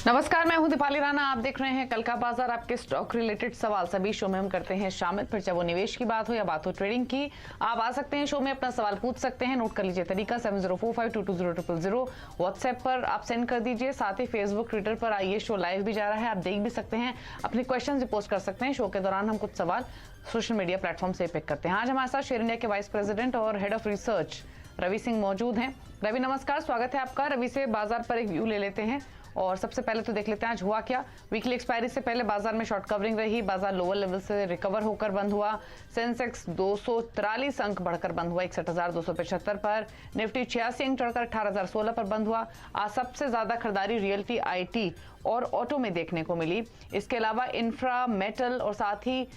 नमस्कार, मैं हूं दीपाली राणा। आप देख रहे हैं कल का बाजार। आपके स्टॉक रिलेटेड सवाल सभी शो में हम करते हैं शामिल। फिर चाहे वो निवेश की बात हो या बात हो ट्रेडिंग की, आप आ सकते हैं शो में, अपना सवाल पूछ सकते हैं। नोट कर लीजिए तरीका 7045220000। व्हाट्सएप पर आप सेंड कर दीजिए। साथ ही फेसबुक, ट्विटर पर ये शो लाइव भी जा रहा है, आप देख भी सकते हैं। अपने क्वेश्चन भी पोस्ट कर सकते हैं। शो के दौरान हम कुछ सवाल सोशल मीडिया प्लेटफॉर्म से पिक करते हैं। आज हमारे साथ शेयर इंडिया के वाइस प्रेसिडेंट और head of research Ravi Singh मौजूद हैं। रवि नमस्कार, स्वागत है आपका। रवि से बाजार पर एक व्यू ले लेते हैं और सबसे पहले तो देख लेते हैं आज हुआ क्या। वीकली एक्सपायरी से पहले बाजार में शॉर्ट कवरिंग रही। बाजार लोअर लेवल से रिकवर होकर बंद हुआ। सेंसेक्स 243 अंक बढ़कर बंद हुआ 61,275 पर। निफ्टी 86 अंक चढ़कर 18,016 पर बंद हुआ। आज सबसे ज्यादा खरीदारी रियल्टी, आईटी और ऑटो में देखने को मिली। इसके अलावा इंफ्रा, मेटल और साथ ही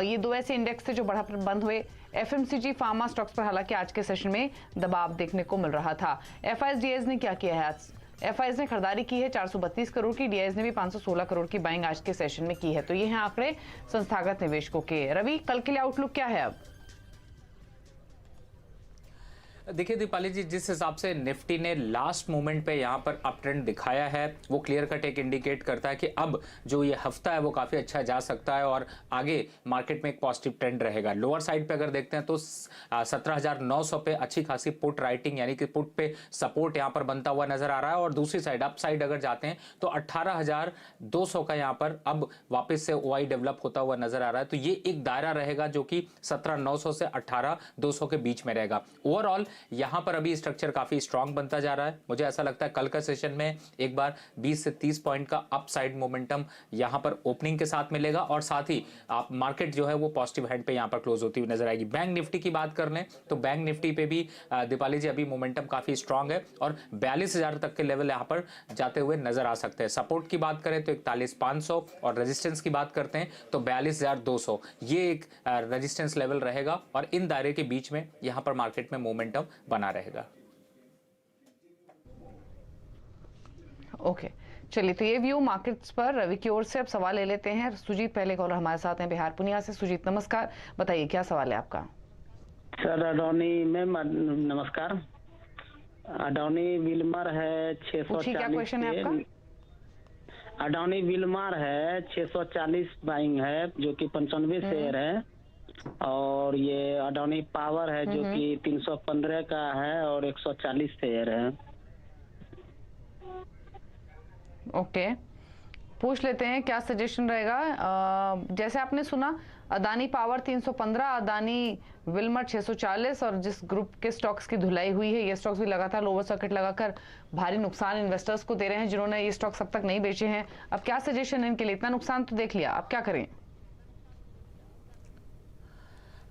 ये दो ऐसे इंडेक्स थे जो बढ़कर बंद हुए। एफएमसीजी, फार्मा स्टॉक्स पर हालांकि आज के सेशन में दबाव देखने को मिल रहा था। एफआईएस ने क्या किया है आज? एफआईएस ने खरीदारी की है 432 करोड़ की। डीआईएस ने भी 516 करोड़ की बाइंग आज के सेशन में की है। तो ये हैं आंकड़े संस्थागत निवेशकों के। रवि, कल के लिए आउटलुक क्या है अब? देखिए दीपाली जी, जिस हिसाब से निफ्टी ने लास्ट मोमेंट पे यहाँ पर अप ट्रेंड दिखाया है, वो क्लियर कट एक इंडिकेट करता है कि अब जो ये हफ्ता है वो काफ़ी अच्छा जा सकता है और आगे मार्केट में एक पॉजिटिव ट्रेंड रहेगा। लोअर साइड पे अगर देखते हैं तो 17,900 पे अच्छी खासी पुट राइटिंग यानी कि पुट पे सपोर्ट यहाँ पर बनता हुआ नजर आ रहा है। और दूसरी साइड अप साइड अगर जाते हैं तो 18,200 का यहाँ पर अब वापस से ओआई डेवलप होता हुआ नजर आ रहा है। तो ये एक दायरा रहेगा जो कि 17,900 से 18,200 के बीच में रहेगा। ओवरऑल यहां पर अभी स्ट्रक्चर काफी स्ट्रांग बनता जा रहा है। मुझे ऐसा लगता है कल का सेशन में एक बार 20 से 30 पॉइंट का अपसाइड मोमेंटम यहां पर ओपनिंग के साथ मिलेगा और साथ ही आप मार्केट जो है वो पॉजिटिव हैंड पे यहां पर क्लोज होती हुई नजर आएगी। बैंक निफ्टी की बात कर लें तो बैंक निफ्टी पे भी दीपाली जी अभी मोमेंटम काफी स्ट्रांग है और 42,000 तक के लेवल यहां पर जाते हुए नजर आ सकते हैं। सपोर्ट की बात करें तो 41,500 और रेजिस्टेंस की बात करते हैं तो 42,200, ये एक रेजिस्टेंस लेवल रहेगा और इन दायरे के बीच में यहां पर मार्केट में मोमेंटम बना रहेगा। ओके, चलिए तो ये व्यू मार्केट्स पर रवि की ओर से। अब सवाल ले लेते हैं। सुजीत पहले कॉलर हमारे साथ हैं बिहार पुनिया से। सुजीत नमस्कार, बताइए क्या सवाल है आपका? सर अडोनी मैम नमस्कार। अडोनी विल्मर है 640। क्या क्वेश्चन है आपका? अडोनी विल्मर है 640 बाइंग है जो कि 95 शेयर है। और ये अडोनी पावर है जो कि 315 का है और 140 शेयर है। ओके, पूछ लेते हैं क्या सजेशन रहेगा। जैसे आपने सुना, अदानी पावर 315, अदानी विल्मर 640 और जिस ग्रुप के स्टॉक्स की धुलाई हुई है, ये स्टॉक्स भी लगातार लोअर सर्किट लगाकर भारी नुकसान इन्वेस्टर्स को दे रहे हैं जिन्होंने ये स्टॉक्स अब तक नहीं बेचे हैं। अब क्या सजेशन है इनके लिए? इतना नुकसान तो देख लिया, अब क्या करें?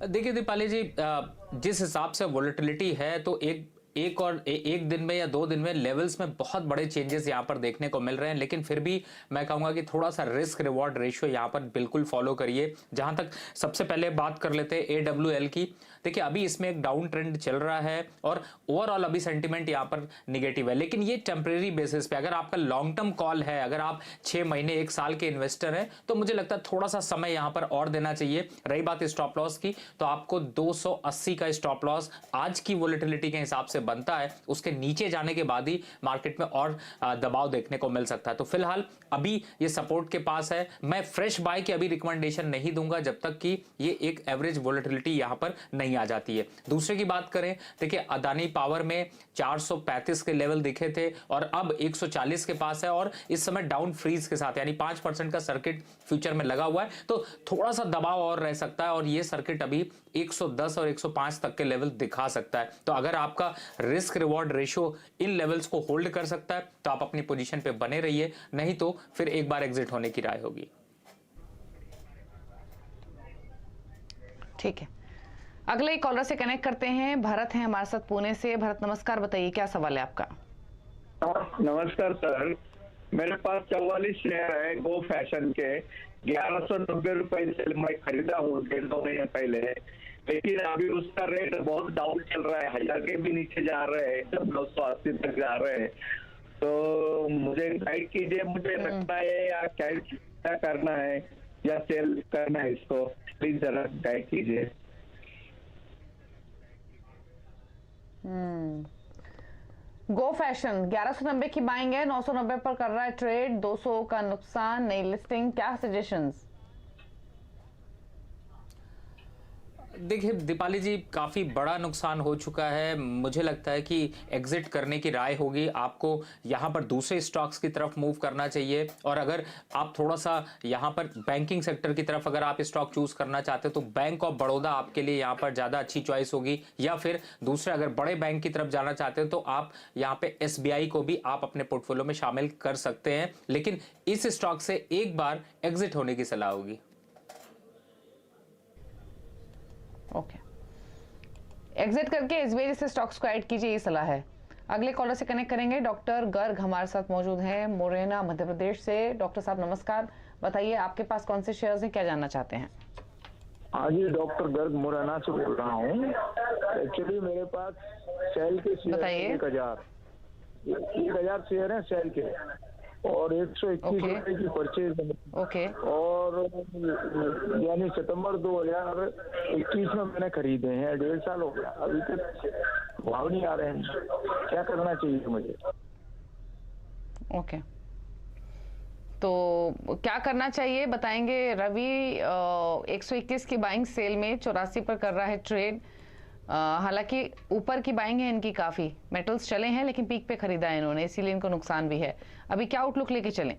देखिए दीपाली जी, जिस हिसाब से वोलेटिलिटी है तो एक दिन में या 2 दिन में लेवल्स में बहुत बड़े चेंजेस यहां पर देखने को मिल रहे हैं। लेकिन फिर भी मैं कहूंगा कि थोड़ा सा रिस्क रिवॉर्ड रेशियो यहां पर बिल्कुल फॉलो करिए। जहां तक सबसे पहले बात कर लेते हैं AWL की। देखिए अभी इसमें एक डाउन ट्रेंड चल रहा है और ओवरऑल अभी सेंटीमेंट यहां पर निगेटिव है, लेकिन ये टेम्परेरी बेसिस पे, अगर आपका लॉन्ग टर्म कॉल है, अगर आप 6 महीने 1 साल के इन्वेस्टर हैं तो मुझे लगता है थोड़ा सा समय यहां पर और देना चाहिए। रही बात स्टॉप लॉस की, तो आपको 280 का स्टॉप लॉस आज की वोलेटिलिटी के हिसाब से बनता है। उसके नीचे जाने के बाद ही मार्केट में और दबाव देखने को मिल सकता है। तो फिलहाल अभी ये सपोर्ट के पास है। मैं फ्रेश बाय की अभी रिकमेंडेशन नहीं दूंगा जब तक कि ये एक एवरेज वोलेटिलिटी यहां पर नहीं आ जाती है। दूसरे की बात करें, देखिए अदानी पावर में 435 के लेवल दिखे थे और अब 140 के पास है और इस समय डाउन फ्रीज के साथ यानी 5% का सर्किट फ्यूचर में लगा हुआ है। तो थोड़ा सा दबाव और रह सकता है और ये सर्किट अभी 110 और 105 तक के लेवल दिखा सकता है। तो अगर आपका risk reward ratio in levels को होल्ड कर सकता है तो आप अपनी पोजीशन पे बने रहिए, नहीं तो फिर एक बार एग्जिट होने की राय होगी। ठीक है, अगले कॉलर से कनेक्ट करते हैं। भरत हैं हमारे साथ पुणे से। भरत नमस्कार, बताइए क्या सवाल है आपका? नमस्कार सर, मेरे पास 44 शेयर है गो फैशन के। 1190 रुपए से मैं खरीदा हूँ 1.5 महीने पहले, लेकिन अभी उसका रेट बहुत डाउन चल रहा है। 1000 के भी नीचे जा रहे हैं, सब 980 तक जा रहे हैं। तो मुझे गाइड कीजिए, मुझे रखना है या क्या करना है या सेल करना है इसको, प्लीज जरा गाइड कीजिए। गो फैशन 1190 की बाइंग है, 990 पर कर रहा है ट्रेड, 200 का नुकसान, नई लिस्टिंग, क्या सजेशंस? देखिए दीपाली जी, काफ़ी बड़ा नुकसान हो चुका है। मुझे लगता है कि एग्जिट करने की राय होगी। आपको यहाँ पर दूसरे स्टॉक्स की तरफ मूव करना चाहिए, और अगर आप थोड़ा सा यहाँ पर बैंकिंग सेक्टर की तरफ अगर आप स्टॉक चूज करना चाहते हो तो बैंक ऑफ बड़ौदा आपके लिए यहाँ पर ज़्यादा अच्छी चॉइस होगी। या फिर दूसरे अगर बड़े बैंक की तरफ जाना चाहते हो तो आप यहाँ पे SBI को भी आप अपने पोर्टफोलियो में शामिल कर सकते हैं, लेकिन इस स्टॉक से एक बार एग्जिट होने की सलाह होगी। ओके, एग्जिट करके SBI जैसे स्टॉक्स को ऐड कीजिए, ये सलाह है। अगले कॉलर से कनेक्ट करेंगे। डॉक्टर गर्ग हमारे साथ मौजूद हैं मुरैना मध्य प्रदेश से। डॉक्टर साहब नमस्कार, बताइए आपके पास कौन से शेयर्स हैं, क्या जानना चाहते हैं? हाँ जी, डॉक्टर गर्ग मुरैना से बोल रहा हूँ। एक्चुअली मेरे पास सेल के शेयर बताइए। 1000 शेयर हैं सेल के, और 121 रुपए की परचेज ओके, और यानी सितंबर 2021 में मैंने खरीदे हैं। 1.5 साल हो गया, अभी तक भाव नहीं आ रहे हैं। क्या करना चाहिए मुझे? ओके, तो क्या करना चाहिए बताएंगे। रवि 121 की बाइंग सेल में 84 पर कर रहा है ट्रेड। हालांकि ऊपर की बाइंग है इनकी, काफी मेटल्स चले हैं लेकिन पीक पे खरीदा है इन्होंने, इसीलिए इनको नुकसान भी है। अभी क्या आउटलुक लेके चलें?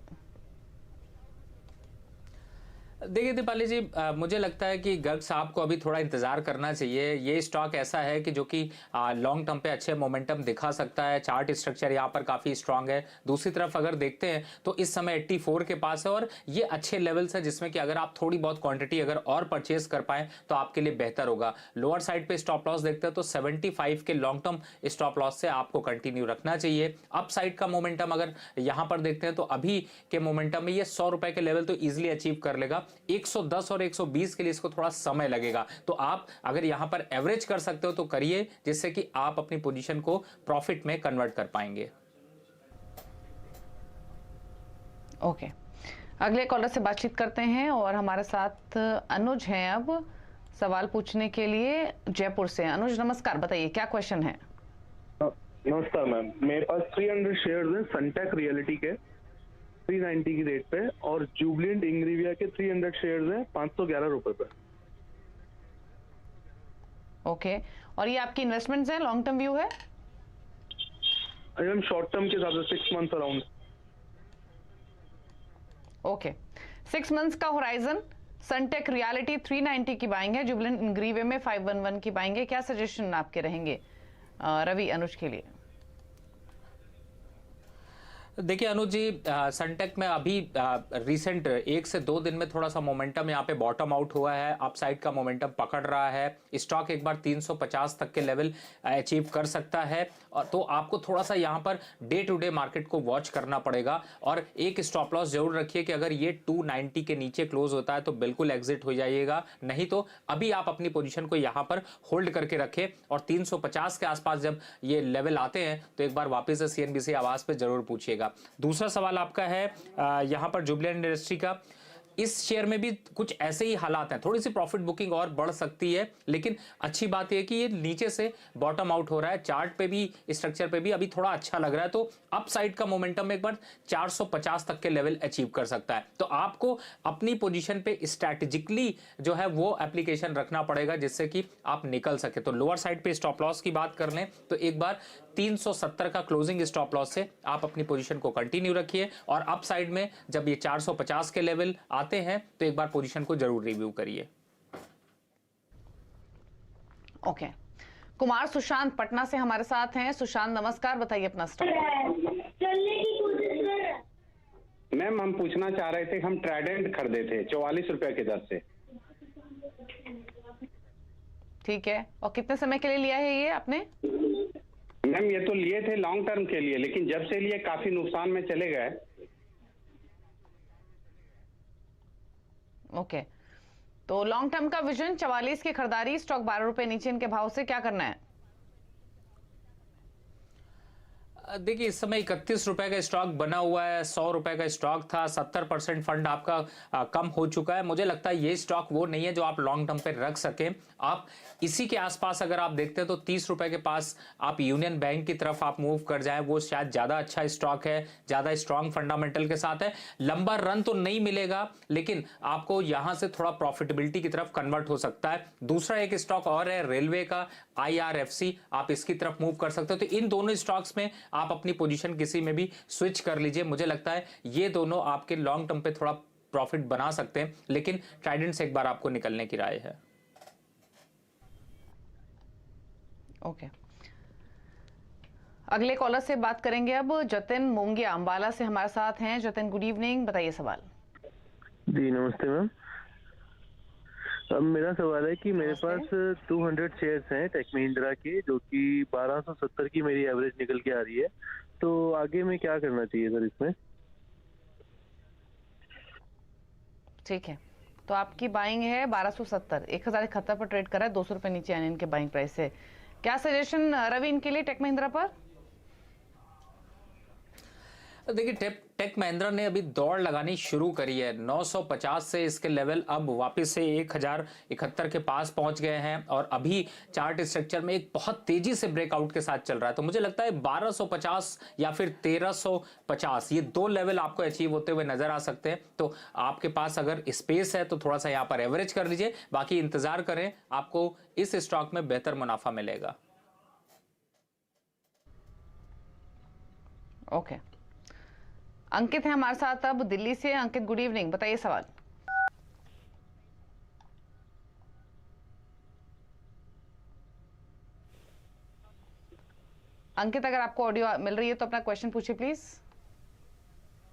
देखिए दीपाली जी, मुझे लगता है कि गर्ग साहब को अभी थोड़ा इंतजार करना चाहिए। ये स्टॉक ऐसा है कि जो कि लॉन्ग टर्म पे अच्छे मोमेंटम दिखा सकता है। चार्ट स्ट्रक्चर यहाँ पर काफ़ी स्ट्रांग है। दूसरी तरफ अगर देखते हैं तो इस समय 84 के पास है, और ये अच्छे लेवल्स है जिसमें कि अगर आप थोड़ी बहुत क्वांटिटी अगर और परचेज कर पाएं तो आपके लिए बेहतर होगा। लोअर साइड पे स्टॉप लॉस देखते हैं तो 75 के लॉन्ग टर्म स्टॉप लॉस से आपको कंटिन्यू रखना चाहिए। अप साइड का मोमेंटम अगर यहाँ पर देखते हैं तो अभी के मोमेंटम में ये 100 रुपए के लेवल तो ईजिली अचीव कर लेगा। 110 और 120 के लिए इसको थोड़ा समय लगेगा। तो आप अगर यहां पर एवरेज कर सकते हो तो करिए, जिससे कि आप अपनी पोजीशन को प्रॉफिट में कन्वर्ट कर पाएंगे। ओके, अगले कॉलर से बातचीत करते हैं, और हमारे साथ अनुज हैं अब सवाल पूछने के लिए जयपुर से। अनुज नमस्कार, बताइए क्या क्वेश्चन है? नमस्कार मैम, मेरे पास 300 शेयर्स हैं सनटेक रियलिटी के 390 की रेट पे, और जुबलेंट इंग्रीविया के 300 शेयर्स हैं 511 रुपए पे। ओके, और ये आपकी इन्वेस्टमेंट्स हैं, लॉन्ग टर्म व्यू है? मैम शॉर्ट टर्म के हिसाब से 6 मंथ्स अराउंड। ओके, 6 मंथ्स का होराइजन। सनटेक रियलिटी 390 की बाइंग है, जुबलेंट इंग्रीविया में 511 की बाइंग है। क्या सजेशन आपके रहेंगे रवि अनुज के लिए? देखिए अनुज जी, सनटेक में अभी रिसेंट 1 से 2 दिन में थोड़ा सा मोमेंटम यहाँ पे बॉटम आउट हुआ है। अपसाइड का मोमेंटम पकड़ रहा है। स्टॉक एक बार 350 तक के लेवल अचीव कर सकता है, और तो आपको थोड़ा सा यहाँ पर डे टू डे मार्केट को वॉच करना पड़ेगा। और एक स्टॉप लॉस जरूर रखिए कि अगर ये 290 के नीचे क्लोज होता है तो बिल्कुल एग्जिट हो जाइएगा, नहीं तो अभी आप अपनी पोजीशन को यहाँ पर होल्ड करके रखें, और 350 के आसपास जब ये लेवल आते हैं तो एक बार वापस से CNBC आवाज पे जरूर पूछिएगा। दूसरा सवाल आपका है यहां पर जुबलेंट इंडस्ट्री का। इस शेयर में भी कुछ ऐसे ही हालात हैं, थोड़ी सी प्रॉफिट बुकिंग और बढ़ सकती है, लेकिन अच्छी बात यह कि ये नीचे से बॉटम आउट हो रहा है। चार्ट पे भी, स्ट्रक्चर पे भी अभी थोड़ा अच्छा लग रहा है, तो अप साइड का मोमेंटम एक बार 450 तक के लेवल अचीव कर सकता है। तो आपको अपनी पोजीशन पे स्ट्रैटेजिकली जो है वो एप्लीकेशन रखना पड़ेगा, जिससे कि आप निकल सके। तो लोअर साइड पे स्टॉप लॉस की बात कर लें तो एक बार 370 का क्लोजिंग स्टॉप लॉस से आप अपनी पोजीशन को कंटिन्यू रखिए, और अप साइड में जब ये 450 के लेवल आते हैं तो एक बार पोजीशन को जरूर रिव्यू करिए। ओके, कुमार सुशांत पटना से हमारे साथ हैं। सुशांत नमस्कार, बताइए अपना स्टॉक। मैम हम पूछना चाह रहे थे, हम ट्राइडेंट खरीदे थे 44 रुपए की दर से। ठीक है, और कितने समय के लिए लिया है ये आपने? मैम ये तो लिए थे लॉन्ग टर्म के लिए, लेकिन जब से लिए काफी नुकसान में चले गए। ओके, तो लॉन्ग टर्म का विजन 44 की खरीदारी, स्टॉक 12 रुपए नीचे इनके भाव से, क्या करना है? देखिए इस समय 31 रुपए का स्टॉक बना हुआ है, 100 रुपए का स्टॉक था, 70% फंड आपका कम हो चुका है। मुझे लगता है ये स्टॉक वो नहीं है जो आप लॉन्ग टर्म पे रख सकें। आप इसी के आसपास अगर आप देखते हैं तो 30 रुपए के पास आप यूनियन बैंक की तरफ आप मूव कर जाएं, वो शायद ज्यादा अच्छा स्टॉक है, ज्यादा स्ट्रांग फंडामेंटल के साथ है। लंबा रन तो नहीं मिलेगा लेकिन आपको यहां से थोड़ा प्रॉफिटेबिलिटी की तरफ कन्वर्ट हो सकता है। दूसरा एक स्टॉक और है रेलवे का IRFC, आप इसकी तरफ मूव कर सकते हो। तो इन दोनों स्टॉक्स में आप अपनी पोजीशन किसी में भी स्विच कर लीजिए। मुझे लगता है ये दोनों आपके लॉन्ग टर्म पे थोड़ा प्रॉफिट बना सकते हैं, लेकिन ट्राइडेंट से एक बार आपको निकलने की राय है। ओके, अगले कॉलर से बात करेंगे अब। जतिन मोंगिया अंबाला से हमारे साथ हैं। जतिन, गुड इवनिंग, बताइए सवाल। जी नमस्ते मैम। अब मेरा सवाल है कि मेरे पास 200 शेयर्स हैं टेक महिंद्रा के, जो कि 1270 की मेरी एवरेज निकल के आ रही है, तो आगे में क्या करना चाहिए सर इसमें? ठीक है, तो आपकी बाइंग है 1270, 1071 पर ट्रेड करा है, 200 रुपए नीचे आने इनके बाइंग प्राइस से। क्या सजेशन रवि इनके लिए टेक महिंद्रा पर? देखिए टेक महिंद्रा ने अभी दौड़ लगानी शुरू करी है। 950 से इसके लेवल अब वापस से 1071 के पास पहुंच गए हैं और अभी चार्ट स्ट्रक्चर में एक बहुत तेजी से ब्रेकआउट के साथ चल रहा है। तो मुझे लगता है 1250 या फिर 1350 ये दो लेवल आपको अचीव होते हुए नजर आ सकते हैं। तो आपके पास अगर स्पेस है तो थोड़ा सा यहां पर एवरेज कर लीजिए, बाकी इंतजार करें, आपको इस स्टॉक में बेहतर मुनाफा मिलेगा। ओके, अंकित है हमारे साथ अब दिल्ली से। अंकित, गुड इवनिंग, बताइए सवाल। अंकित, अगर आपको ऑडियो मिल रही है तो अपना क्वेश्चन पूछिए प्लीज।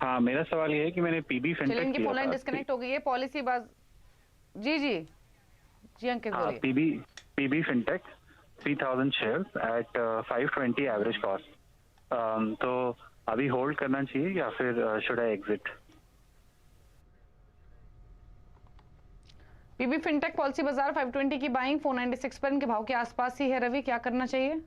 हाँ, मेरा सवाल ये है कि मैंने पीबी चलिए, फिनटेक इनकी फोन लाइन डिस्कनेक्ट हो गई है, पॉलिसी बाज। जी जी जी अंकित बोलिए। PB Fintech 3000 shares at 520 average cost, तो अभी होल्ड करना चाहिए या फिर should I exit? PB Fintech Policybazaar 520 की बाइंग, 496 पर इनके भाव के आसपास ही है। रवि, क्या करना चाहिए?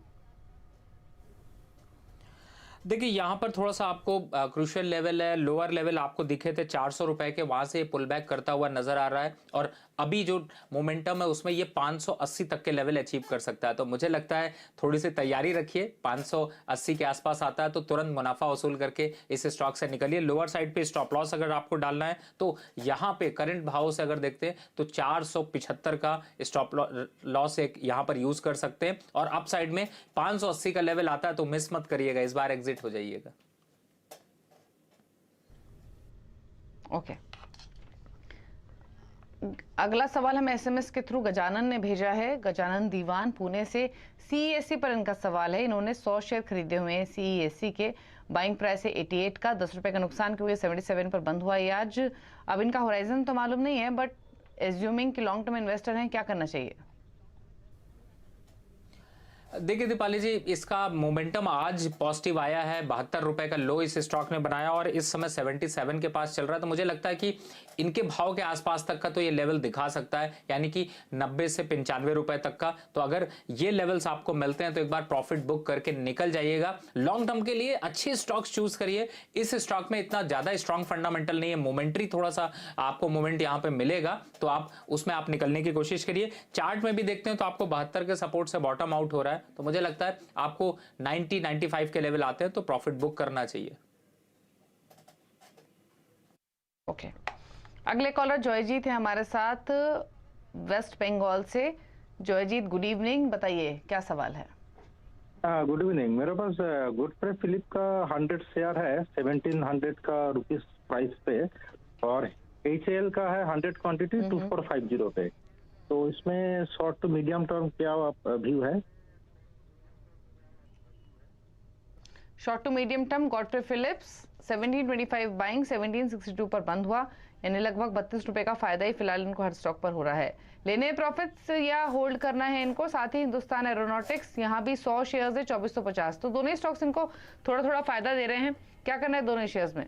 देखिए यहाँ पर थोड़ा सा आपको क्रूशियल लेवल है, लोअर लेवल आपको दिखे थे 400 रुपए के, वहां से पुल बैक करता हुआ नजर आ रहा है और अभी जो मोमेंटम है उसमें ये 580 तक के लेवल अचीव कर सकता है। तो मुझे लगता है थोड़ी सी तैयारी रखिए, 580 के आसपास आता है तो तुरंत मुनाफा वसूल करके इस स्टॉक से निकलिए। लोअर साइड पे स्टॉप लॉस अगर आपको डालना है तो यहाँ पे करंट भाव से अगर देखते हैं तो 475 का स्टॉप लॉस एक यहाँ पर यूज कर सकते हैं और अप साइड में 580 का लेवल आता है तो मिस मत करिएगा, इस बार एग्जिट हो जाइएगा। ओके, अगला सवाल हमें SMS के थ्रू गजानन ने भेजा है। गजानन दीवान पुणे से, CESC पर इनका सवाल है। इन्होंने 100 शेयर खरीदे हुए हैं CESC के, बाइंग प्राइस है 88 का, 10 रुपए का नुकसान के हुए 77 पर बंद हुआ ये आज। अब इनका होराइजन तो मालूम नहीं है, बट एज्यूमिंग कि लॉन्ग टर्म इन्वेस्टर हैं, क्या करना चाहिए? देखिए दीपाली जी, इसका मोमेंटम आज पॉजिटिव आया है, 72 रुपए का लो इस स्टॉक ने बनाया और इस समय 77 के पास चल रहा है। तो मुझे लगता है कि इनके भाव के आसपास तक का तो ये लेवल दिखा सकता है, यानी कि 90 से 95 रुपए तक का। तो अगर ये लेवल्स आपको मिलते हैं तो एक बार प्रॉफिट बुक करके निकल जाइएगा। लॉन्ग टर्म के लिए अच्छे स्टॉक्स चूज करिए। इस स्टॉक में इतना ज्यादा स्ट्रॉन्ग फंडामेंटल नहीं है, मोमेंटरी थोड़ा सा आपको मोमेंट यहाँ पे मिलेगा तो आप उसमें आप निकलने की कोशिश करिए। चार्ट में भी देखते हैं तो आपको 72 के सपोर्ट से बॉटम आउट हो रहा है, तो मुझे लगता है आपको 90-95 के लेवल आते हैं तो प्रॉफिट बुक करना चाहिए। ओके, अगले कॉलर जॉयजीत है हमारे साथ वेस्ट बंगाल से। जॉयजीत, गुड इवनिंग, बताइए क्या सवाल है? Good evening. मेरे पास गुडफ्रे फिलिप का 100 शेयर है 1700 का रुपीस प्राइस पे और HAL का है 100 क्वांटिटी 2450 पे। तो इसमें शॉर्ट टू मीडियम टर्म क्या व्यू है? Short to medium term Godfrey Phillips 1725 buying, 1762 पर बंद हुआ, यानी लगभग 32 रुपए का फायदा ही फिलहाल इनको हर स्टॉक पर हो रहा है। लेने प्रॉफिट्स या होल्ड करना है इनको? साथ ही हिंदुस्तान एरोनॉटिक्स, यहाँ भी 100 शेयर्स है 2450, तो दोनों ही स्टॉक्स इनको थोड़ा थोड़ा फायदा दे रहे हैं। क्या करना है दोनों शेयर्स में?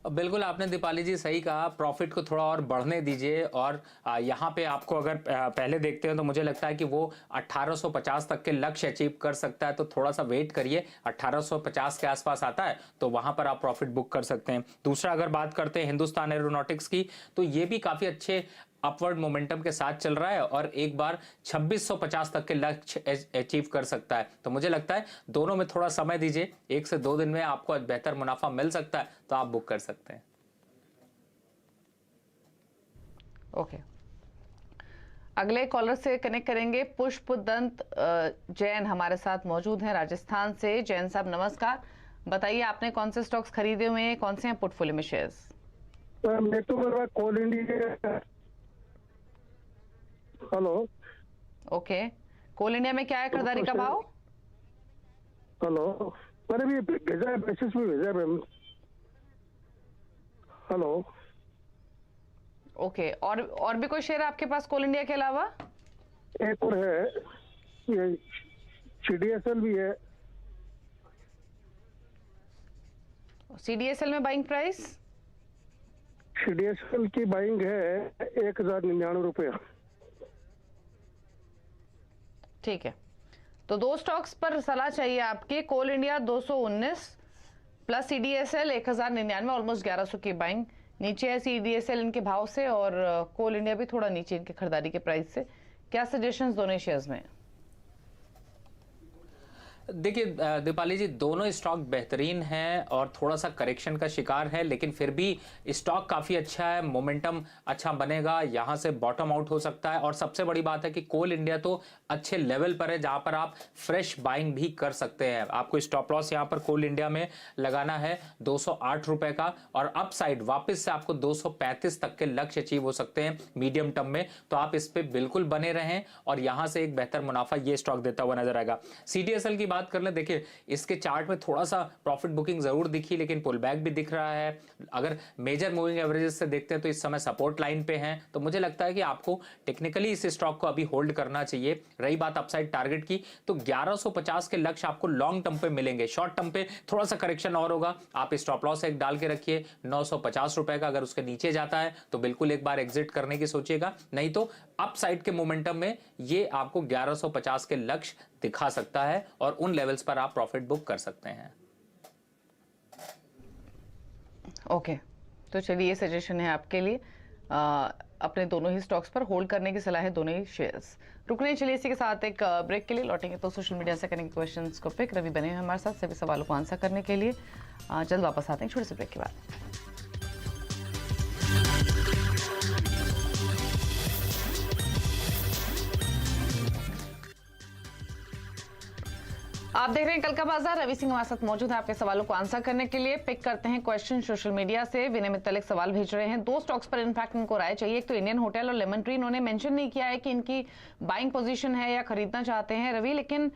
बिल्कुल आपने दीपाली जी सही कहा, प्रॉफिट को थोड़ा और बढ़ने दीजिए। और यहाँ पे आपको अगर पहले देखते हैं तो मुझे लगता है कि वो 1850 तक के लक्ष्य अचीव कर सकता है, तो थोड़ा सा वेट करिए। 1850 के आसपास आता है तो वहां पर आप प्रॉफिट बुक कर सकते हैं। दूसरा अगर बात करते हैं हिंदुस्तान एरोनॉटिक्स की, तो ये भी काफी अच्छे अपवर्ड मोमेंटम के साथ चल रहा है और एक बार 2650 तक के लक्ष्य अचीव कर सकता है। तो मुझे लगता है दोनों में थोड़ा समय दीजिए, 1 से 2 दिन में आपको बेहतर मुनाफा मिल सकता है, तो आप बुक कर सकते हैं। ओके, अगले कॉलर से कनेक्ट करेंगे। पुष्प दंत जैन हमारे साथ मौजूद हैं राजस्थान से। जैन साहब नमस्कार, बताइए आपने कौन से स्टॉक्स खरीदे हुए हैं, कौन से हैं पोर्टफोलियो में शेयर्स? मैं तो मेरा कोल इंडिया। हेलो। ओके, कोल इंडिया में क्या है खरीदारी का भाव? हेलो, मैंने भी भेजा है, मैसेज में भेजा है मैम। हेलो। ओके, और भी कोई शेयर है आपके पास कोल इंडिया के अलावा? एक और है, ये CDSL भी है। CDSL में बाइंग प्राइस? CDSL की बाइंग है 1099 रुपया। ठीक है, तो 2 स्टॉक्स पर सलाह चाहिए आपकी। कोल इंडिया 219 प्लस CDSL 1099, ऑलमोस्ट 1100 की बाइंग। नीचे है CDSL इनके भाव से और कोल इंडिया भी थोड़ा नीचे इनके खरीदारी के प्राइस से। क्या सजेशंस दोनों शेयर्स में? देखिए दीपाली जी, दोनों स्टॉक बेहतरीन हैं और थोड़ा सा करेक्शन का शिकार है, लेकिन फिर भी स्टॉक काफ़ी अच्छा है, मोमेंटम अच्छा बनेगा, यहाँ से बॉटम आउट हो सकता है। और सबसे बड़ी बात है कि कोल इंडिया तो अच्छे लेवल पर है जहाँ पर आप फ्रेश बाइंग भी कर सकते हैं। आपको स्टॉप लॉस यहाँ पर कोल इंडिया में लगाना है 208 रुपए का, और अप साइड वापस से आपको 235 तक के लक्ष्य अचीव हो सकते हैं मीडियम टर्म में। तो आप इस पर बिल्कुल बने रहें और यहाँ से एक बेहतर मुनाफा ये स्टॉक देता हुआ नजर आएगा। CDSL की बात कर ले, देखिए इसके चार्ट में थोड़ा सा प्रॉफिट बुकिंग जरूर दिखी, लेकिन पुल बैक भी दिख रहा है। अगर मेजर मूविंग एवरेजेस से देखते हैं तो इस समय सपोर्ट लाइन पे हैं। तो मुझे लगता है कि आपको टेक्निकली इस स्टॉक को अभी होल्ड करना चाहिए। रही बात अपसाइड टारगेट की, तो 1150 के लक्ष्य आपको लॉन्ग टर्म पे मिलेंगे। शॉर्ट टर्म पे थोड़ा सा करेक्शन और होगा, आप स्टॉप लॉस एक डाल के रखिए 950 रुपए का। अगर उसके नीचे जाता है तो बिल्कुल एक बार एग्जिट करने की सोचिएगा, नहीं तो अपसाइड के मोमेंटम में ये आपको 1150 के लक्ष्य दिखा सकता है और उन लेवल्स पर आप प्रॉफिट बुक कर सकते हैं। ओके, तो चलिए ये सजेशन है आपके लिए। अपने दोनों ही स्टॉक्स पर होल्ड करने की सलाह है, दोनों ही शेयर्स। रुकने चलिए इसी के साथ एक ब्रेक के लिए लौटेंगे तो सोशल मीडिया से करेंगे क्वेश्चंस को पिक। रवि बने हैं हमारे साथ सभी सवालों को आंसर करने के लिए। जल्द वापस आते हैं छोटे से ब्रेक के बाद। आप देख रहे हैं कल का बाजार। रवि सिंह हमारे साथ मौजूद है आपके सवालों को आंसर करने के लिए। पिक करते हैं क्वेश्चन सोशल मीडिया से। विनय मित्तल एक सवाल भेज रहे हैं, 2 स्टॉक्स पर इनफैक्ट इनको राय चाहिए। एक तो इंडियन होटल और लेमन ट्री। इन्होंने मेंशन नहीं किया है कि इनकी बाइंग पोजीशन है या खरीदना चाहते हैं रवि, लेकिन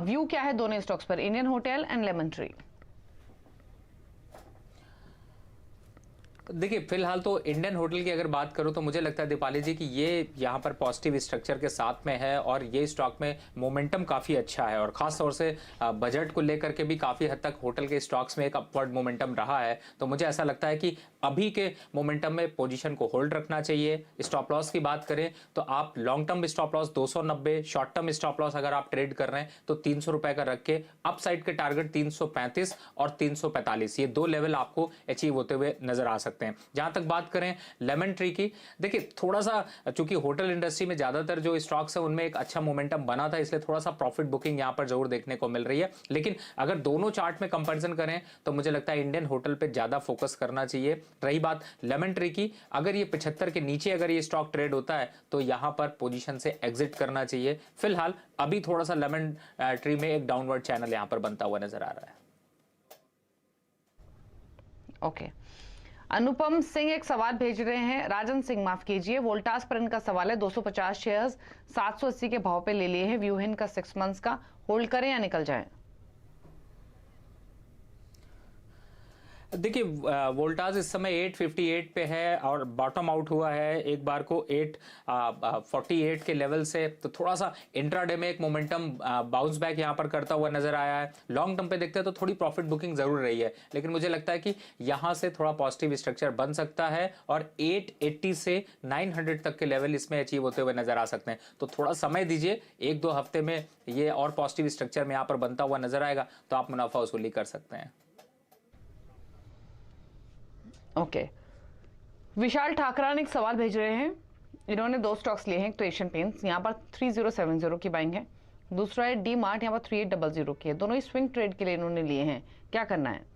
व्यू क्या है दोनों स्टॉक्स पर, Indian hotel and lemon tree? देखिए फिलहाल तो इंडियन होटल की अगर बात करूं तो मुझे लगता है दीपाली जी कि ये यहाँ पर पॉजिटिव स्ट्रक्चर के साथ में है और ये स्टॉक में मोमेंटम काफ़ी अच्छा है। और ख़ास तौर से बजट को लेकर के भी काफ़ी हद तक होटल के स्टॉक्स में एक अपवर्ड मोमेंटम रहा है। तो मुझे ऐसा लगता है कि अभी के मोमेंटम में पोजीशन को होल्ड रखना चाहिए। स्टॉप लॉस की बात करें तो आप long term stop loss 290, short term stop loss अगर आप ट्रेड कर रहे हैं तो 300 रुपए का रख के अप साइड के टारगेट 335 और 345, ये 2 लेवल आपको अचीव होते हुए नजर आ सकते हैं। जहां तक बात करें लेमन ट्री की, देखिए थोड़ा सा चूंकि होटल इंडस्ट्री में ज्यादातर जो स्टॉक्स है उनमें एक अच्छा मोमेंटम बना था, इसलिए थोड़ा सा प्रॉफिट बुकिंग यहां पर जरूर देखने को मिल रही है। लेकिन अगर दोनों चार्ट में कंपैरिजन करें तो मुझे लगता है इंडियन होटल पे ज्यादा फोकस करना चाहिए। रही बात लेमन ट्री की, अगर ये 75 के नीचे अगर ये स्टॉक ट्रेड होता है तो यहां पर पोजीशन से एग्जिट करना चाहिए। फिलहाल अभी थोड़ा सा लेमन ट्री में एक डाउनवर्ड चैनल यहां पर बनता हुआ नजर आ रहा है। ओके, अनुपम सिंह एक सवाल भेज रहे हैं, राजन सिंह माफ कीजिए, वोल्टास पर इनका सवाल है। 250 शेयर्स 780 के भाव पे ले लिए हैं। व्यू है इनका 6 मंथ्स का, होल्ड करें या निकल जाएं? देखिए वोल्टाज इस समय 858 पे है और बॉटम आउट हुआ है एक बार को 848 के लेवल से, तो थोड़ा सा इंट्राडे में एक मोमेंटम बाउंस बैक यहां पर करता हुआ नजर आया है। लॉन्ग टर्म पे देखते हैं तो थोड़ी प्रॉफिट बुकिंग जरूर रही है, लेकिन मुझे लगता है कि यहां से थोड़ा पॉजिटिव स्ट्रक्चर बन सकता है और 880 से 900 तक के लेवल इसमें अचीव होते हुए नजर आ सकते हैं। तो थोड़ा समय दीजिए, 1-2 हफ्ते में ये और पॉजिटिव स्ट्रक्चर में यहां पर बनता हुआ नजर आएगा तो आप मुनाफा वसूली कर सकते हैं। ओके विशाल ठाकरा ने एक सवाल भेज रहे हैं। इन्होंने 2 स्टॉक्स लिए हैं, एक तो एशियन पेंट्स यहाँ पर 3070 की बाइंग है, दूसरा है डी मार्ट यहाँ पर 3800 की है। दोनों ही स्विंग ट्रेड के लिए इन्होंने लिए हैं, क्या करना है?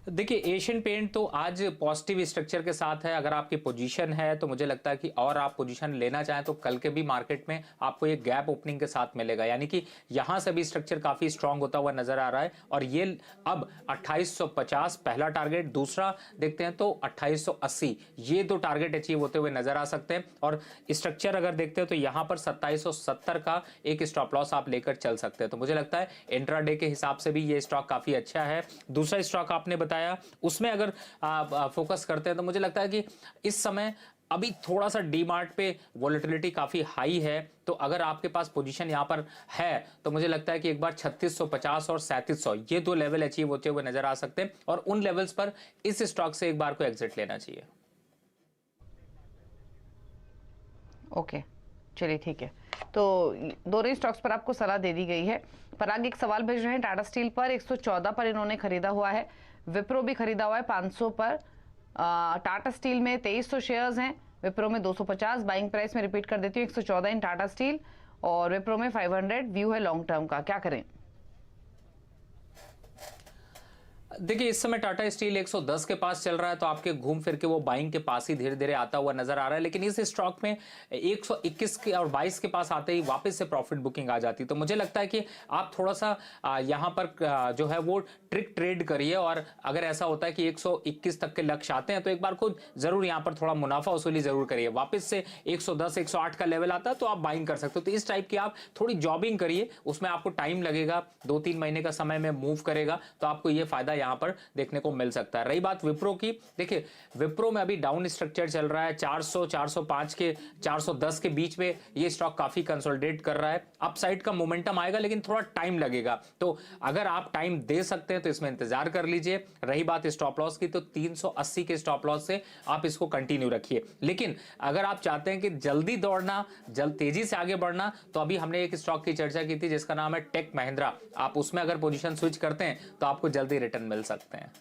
देखिए एशियन पेंट तो आज पॉजिटिव स्ट्रक्चर के साथ है। अगर आपकी पोजीशन है तो मुझे लगता है कि और आप पोजीशन लेना चाहें तो कल के भी मार्केट में आपको एक गैप ओपनिंग के साथ मिलेगा, यानी कि यहां से भी स्ट्रक्चर काफी स्ट्रांग होता हुआ नजर आ रहा है। और ये अब 2850 पहला टारगेट, दूसरा देखते हैं तो 2880, ये 2 टारगेट अचीव होते हुए नजर आ सकते हैं। और स्ट्रक्चर अगर देखते हैं तो यहां पर 2770 का एक स्टॉप लॉस आप लेकर चल सकते हैं। तो मुझे लगता है इंट्राडे के हिसाब से भी ये स्टॉक काफी अच्छा है। दूसरा स्टॉक आपने बताया उसमें अगर फोकस करते हैं तो मुझे लगता है कि इस समय अभी थोड़ा सा डी मार्ट पे वोलेटिलिटी काफी हाई है, तो अगर आपके पास पोजीशन यहां पर है तो मुझे लगता है कि एक बार 3650 और 3700 ये 2 लेवल अचीव होते हुए नजर आ सकते हैं और उन लेवल्स पर इस स्टॉक से एक बार को एग्जिट लेना चाहिए। ओके चलिए ठीक है, तो दोनों ही स्टॉक्स पर आपको सलाह दे दी गई है। पराग एक सवाल भेज रहे हैं, टाटा स्टील पर 114 पर इन्होंने खरीदा हुआ है, विप्रो भी खरीदा हुआ है 500 पर। टाटा स्टील में 2300 शेयर्स हैं, विप्रो में 250। बाइंग प्राइस में रिपीट कर देती हूँ 114 इन टाटा स्टील और विप्रो में 500। व्यू है लॉन्ग टर्म का, क्या करें? देखिए इस समय टाटा स्टील 110 के पास चल रहा है तो आपके घूम फिर के वो बाइंग के पास ही धीरे धीरे आता हुआ नजर आ रहा है, लेकिन इस स्टॉक में 121 के और 22 के पास आते ही वापस से प्रॉफिट बुकिंग आ जाती। तो मुझे लगता है कि आप थोड़ा सा यहां पर जो है वो ट्रिक ट्रेड करिए और अगर ऐसा होता है कि 121 तक के लक्ष्य आते हैं तो एक बार को जरूर यहां पर थोड़ा मुनाफा वसूली जरूर करिए। वापस से 110 108 का लेवल आता है तो आप बाइंग कर सकते हो। तो इस टाइप की आप थोड़ी जॉबिंग करिए, उसमें आपको टाइम लगेगा, 2-3 महीने का समय में मूव करेगा तो आपको ये फायदा यहां पर देखने को मिल सकता है। रही बात विप्रो की, देखिए विप्रो में अभी डाउन स्ट्रक्चर चल रहा है, 400 405 के 410 के बीच में ये स्टॉक काफी कंसोलिडेट कर रहा है। अपसाइड का मोमेंटम आएगा लेकिन थोड़ा टाइम लगेगा, तो अगर आप टाइम दे सकते हैं तो इसमें इंतजार कर लीजिए। रही बात स्टॉप लॉस की, तो 380 के स्टॉप लॉस से आप इसको कंटिन्यू रखिए। लेकिन अगर आप चाहते हैं कि जल्दी दौड़ना, तेजी से आगे बढ़ना, तो अभी हमने एक स्टॉक की चर्चा की थी जिसका नाम है टेक महिंद्रा। आप उसमें अगर पोजीशन स्विच करते हैं तो आपको जल्दी रिटर्न मिल सकते हैं।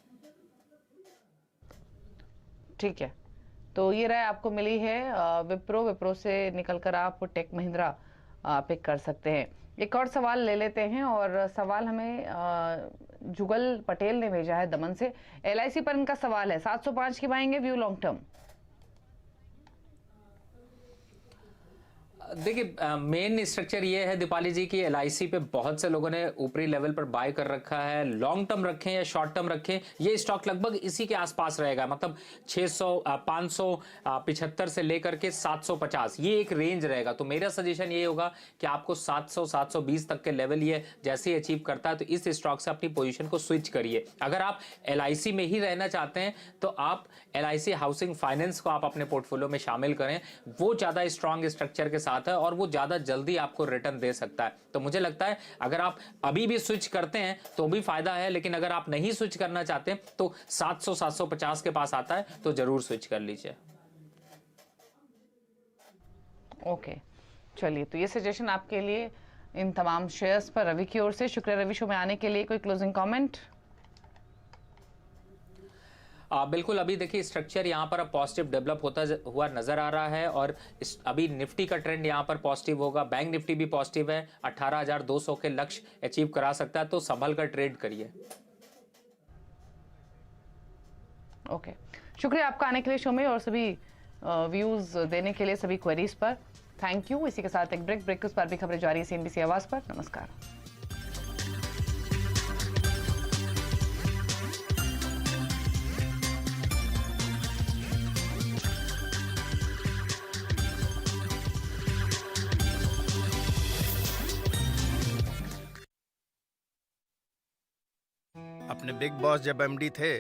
ठीक है, तो ये राय आपको मिली है विप्रो से निकलकर आप टेक महिंद्रा पिक कर सकते हैं। एक और सवाल ले लेते हैं और सवाल हमें जुगल पटेल ने भेजा है दमन से। LIC पर इनका सवाल है, 705 की बाइंग है, व्यू लॉन्ग टर्म। देखिए मेन स्ट्रक्चर ये है दीपाली जी की LIC पे बहुत से लोगों ने ऊपरी लेवल पर बाय कर रखा है। लॉन्ग टर्म रखें या शॉर्ट टर्म रखें, ये स्टॉक लगभग इसी के आसपास रहेगा, मतलब 600 575 से लेकर के 750 ये एक रेंज रहेगा। तो मेरा सजेशन ये होगा कि आपको 700 720 तक के लेवल ये जैसे ही अचीव करता है तो इस स्टॉक से अपनी पोजीशन को स्विच करिए। अगर आप LIC में ही रहना चाहते हैं तो आप LIC हाउसिंग फाइनेंस को आप अपने पोर्टफोलियो में शामिल करें, वो ज्यादा स्ट्रॉन्ग स्ट्रक्चर के साथ है और वो ज्यादा जल्दी आपको रिटर्न दे सकता है। तो मुझे लगता है अगर आप अभी भी स्विच करते हैं तो भी फायदा है, लेकिन अगर आप नहीं स्विच करना चाहते तो 700 750 के पास आता है तो जरूर स्विच कर लीजिए। ओके चलिए, तो ये सजेशन आपके लिए इन तमाम शेयर्स पर रवि की ओर से। शुक्रिया रवि शो में आने के लिए। कोई क्लोजिंग कमेंट? बिल्कुल, अभी देखिए स्ट्रक्चर यहाँ पर अब पॉजिटिव डेवलप होता हुआ नजर आ रहा है और अभी निफ्टी का ट्रेंड यहाँ पर पॉजिटिव होगा। बैंक निफ्टी भी पॉजिटिव है, 18,200 के लक्ष्य अचीव करा सकता है, तो संभल कर ट्रेड करिए। ओके, शुक्रिया आपका आने के लिए शो में और सभी व्यूज देने के लिए सभी क्वेरीज पर। Thank you. इसी के साथ एक ब्रेक के उस पर भी खबरें जारी है CNBC आवाज पर। नमस्कार। अपने बिग बॉस जब एमडी थे